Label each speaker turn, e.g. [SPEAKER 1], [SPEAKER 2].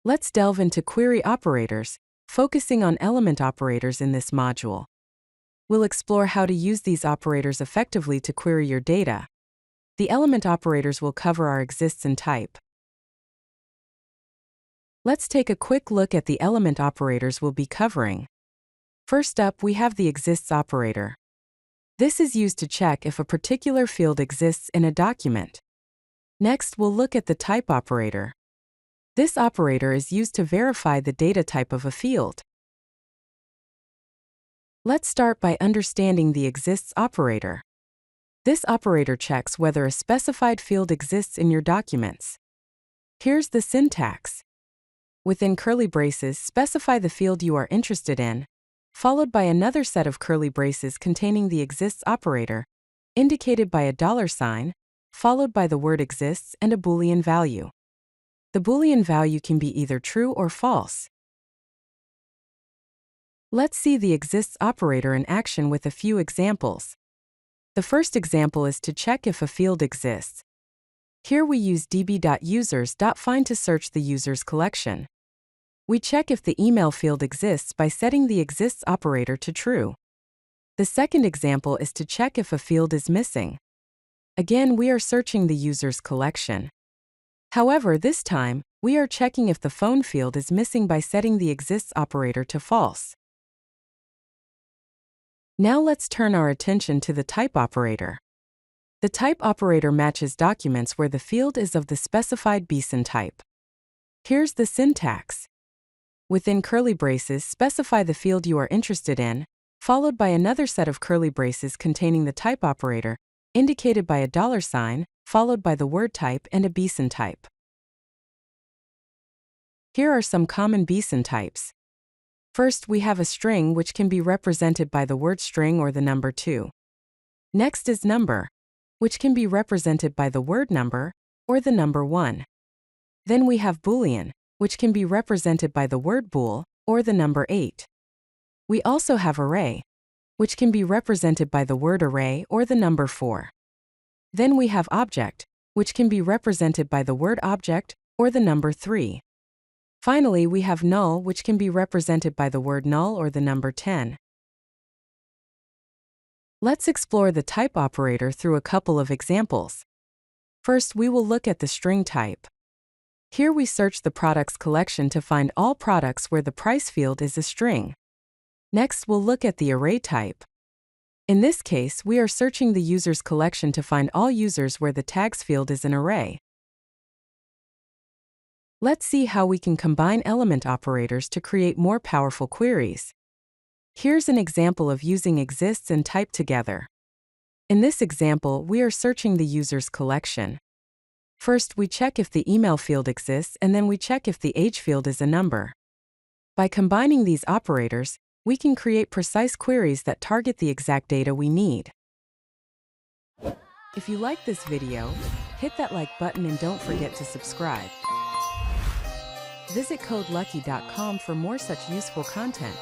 [SPEAKER 1] Let's delve into query operators, focusing on element operators in this module. We'll explore how to use these operators effectively to query your data. The element operators will cover our exists and type. Let's take a quick look at the element operators we'll be covering. First up, we have the exists operator. This is used to check if a particular field exists in a document. Next, we'll look at the type operator. This operator is used to verify the data type of a field. Let's start by understanding the exists operator. This operator checks whether a specified field exists in your documents. Here's the syntax. Within curly braces, specify the field you are interested in, followed by another set of curly braces containing the exists operator, indicated by a $sign, followed by the word exists and a Boolean value. The Boolean value can be either true or false. Let's see the exists operator in action with a few examples. The first example is to check if a field exists. Here we use db.users.find to search the users collection. We check if the email field exists by setting the exists operator to true. The second example is to check if a field is missing. Again, we are searching the users collection. However, this time, we are checking if the phone field is missing by setting the exists operator to false. Now let's turn our attention to the type operator. The type operator matches documents where the field is of the specified BSON type. Here's the syntax. Within curly braces, specify the field you are interested in, followed by another set of curly braces containing the type operator, indicated by a $sign, followed by the word type and a BSON type. Here are some common BSON types. First, we have a string which can be represented by the word string or the number 2. Next is number, which can be represented by the word number or the number 1. Then we have Boolean, which can be represented by the word bool or the number 8. We also have array, which can be represented by the word array or the number 4. Then we have object, which can be represented by the word object or the number 3. Finally, we have null, which can be represented by the word null or the number 10. Let's explore the type operator through a couple of examples. First, we will look at the string type. Here we search the products collection to find all products where the price field is a string. Next, we'll look at the array type. In this case, we are searching the users collection to find all users where the tags field is an array. Let's see how we can combine element operators to create more powerful queries. Here's an example of using exists and type together. In this example, we are searching the users collection. First, we check if the email field exists, and then we check if the age field is a number. By combining these operators, we can create precise queries that target the exact data we need. If you like this video, hit that like button and don't forget to subscribe. Visit CodeLucky.com for more such useful content.